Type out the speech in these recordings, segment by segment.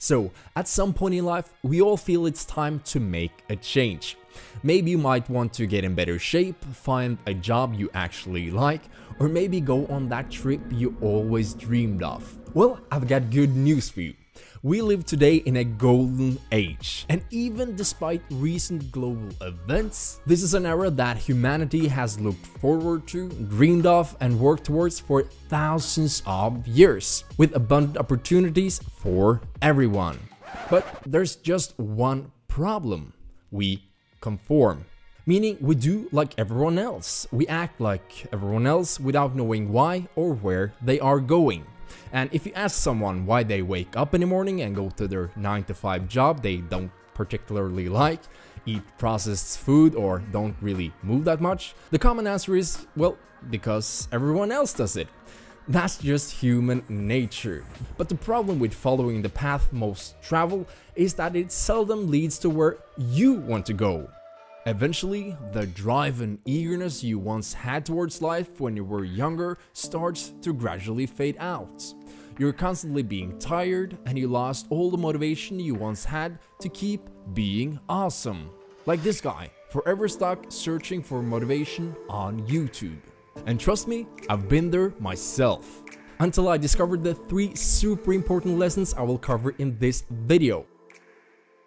So, at some point in life, we all feel it's time to make a change. Maybe you might want to get in better shape, find a job you actually like, or maybe go on that trip you always dreamed of. Well, I've got good news for you. We live today in a golden age, and even despite recent global events, this is an era that humanity has looked forward to, dreamed of, and worked towards for thousands of years, with abundant opportunities for everyone. But there's just one problem: we conform. Meaning we do like everyone else. We act like everyone else without knowing why or where they are going. And if you ask someone why they wake up in the morning and go to their 9-to-5 job they don't particularly like, eat processed food, or don't really move that much, the common answer is, well, because everyone else does it. That's just human nature. But the problem with following the path most travel is that it seldom leads to where you want to go. Eventually, the drive and eagerness you once had towards life when you were younger starts to gradually fade out. You're constantly being tired, and you lost all the motivation you once had to keep being awesome. Like this guy, forever stuck searching for motivation on YouTube. And trust me, I've been there myself. Until I discovered the 3 super important lessons I will cover in this video.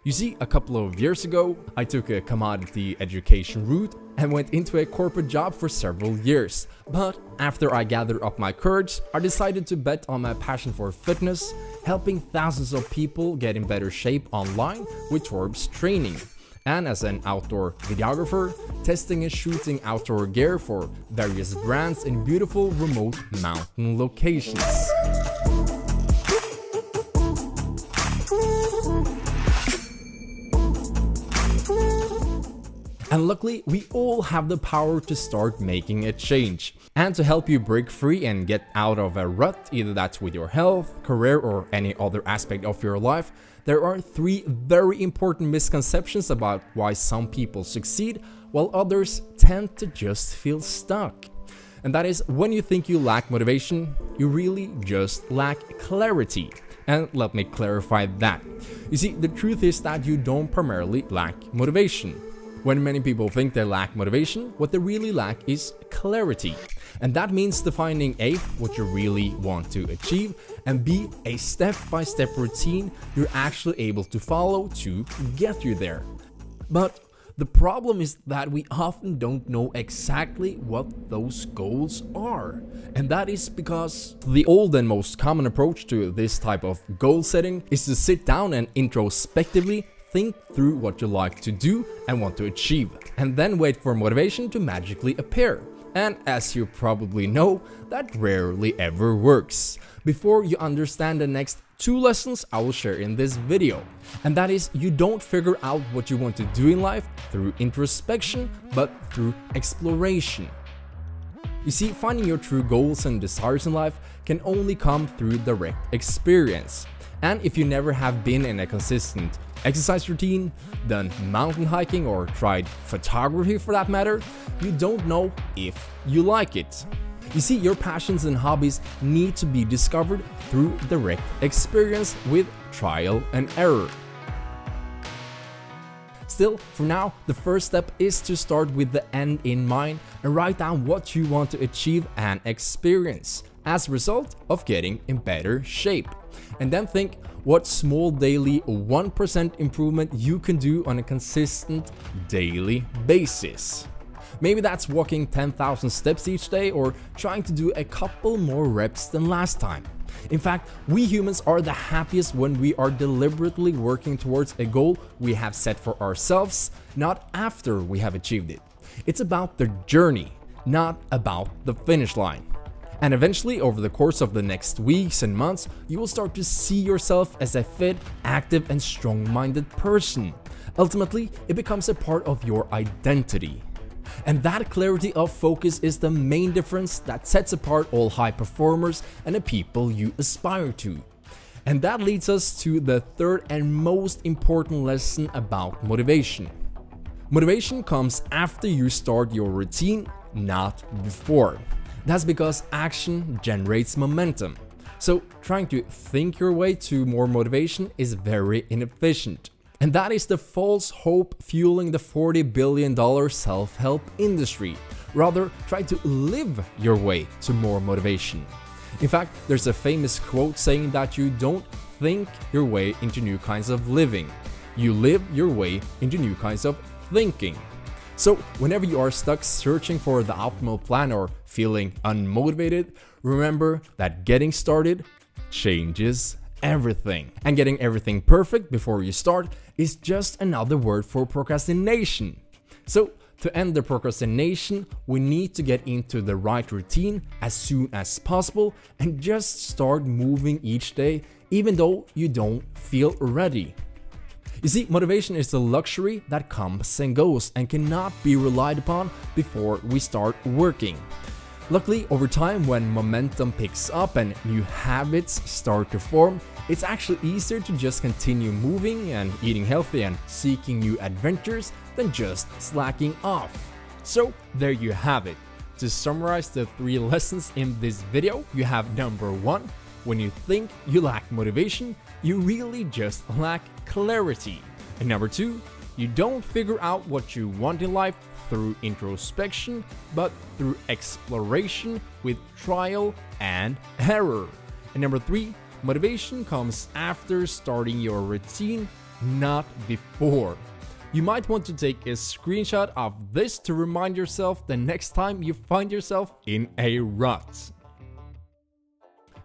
You see, a couple of years ago, I took a commodity education route and went into a corporate job for several years. But after I gathered up my courage, I decided to bet on my passion for fitness, helping thousands of people get in better shape online with Torb's training. And as an outdoor videographer, testing and shooting outdoor gear for various brands in beautiful remote mountain locations. And luckily, we all have the power to start making a change. And to help you break free and get out of a rut, either that's with your health, career, or any other aspect of your life, there are 3 very important misconceptions about why some people succeed while others tend to just feel stuck. And that is, when you think you lack motivation, you really just lack clarity. And let me clarify that. You see, the truth is that you don't primarily lack motivation. When many people think they lack motivation, what they really lack is clarity. And that means defining A, what you really want to achieve, and B, a step-by-step routine you're actually able to follow to get you there. But the problem is that we often don't know exactly what those goals are. And that is because the old and most common approach to this type of goal setting is to sit down and introspectively think through what you like to do and want to achieve, and then wait for motivation to magically appear. And as you probably know, that rarely ever works. Before you understand the next 2 lessons I will share in this video, and that is, you don't figure out what you want to do in life through introspection, but through exploration. You see, finding your true goals and desires in life can only come through direct experience. And if you never have been in a consistent exercise routine, done mountain hiking, or tried photography for that matter, you don't know if you like it. You see, your passions and hobbies need to be discovered through direct experience with trial and error. Still, for now, the first step is to start with the end in mind and write down what you want to achieve and experience as a result of getting in better shape. And then think what small daily 1% improvement you can do on a consistent daily basis. Maybe that's walking 10,000 steps each day, or trying to do a couple more reps than last time. In fact, we humans are the happiest when we are deliberately working towards a goal we have set for ourselves, not after we have achieved it. It's about the journey, not about the finish line. And eventually, over the course of the next weeks and months, you will start to see yourself as a fit, active, and strong-minded person. Ultimately, it becomes a part of your identity. And that clarity of focus is the main difference that sets apart all high performers and the people you aspire to. And that leads us to the 3rd and most important lesson about motivation. Motivation comes after you start your routine, not before. That's because action generates momentum. So trying to think your way to more motivation is very inefficient. And that is the false hope fueling the $40 billion self-help industry. Rather, try to live your way to more motivation. In fact, there's a famous quote saying that you don't think your way into new kinds of living. You live your way into new kinds of thinking. So whenever you are stuck searching for the optimal plan or feeling unmotivated, remember that getting started changes everything. And getting everything perfect before you start is just another word for procrastination. So to end the procrastination, we need to get into the right routine as soon as possible and just start moving each day, even though you don't feel ready. You see, motivation is a luxury that comes and goes and cannot be relied upon before we start working. Luckily, over time, when momentum picks up and new habits start to form, it's actually easier to just continue moving and eating healthy and seeking new adventures than just slacking off. So there you have it. To summarize the 3 lessons in this video, you have number 1, when you think you lack motivation, you really just lack clarity. And number 2, you don't figure out what you want in life through introspection, but through exploration with trial and error. And number 3, motivation comes after starting your routine, not before. You might want to take a screenshot of this to remind yourself the next time you find yourself in a rut.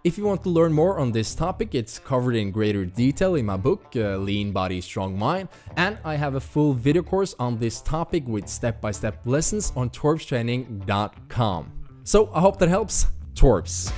If you want to learn more on this topic, it's covered in greater detail in my book, Lean Body, Strong Mind, and I have a full video course on this topic with step-by-step lessons on torpstraining.com. So I hope that helps. Torps.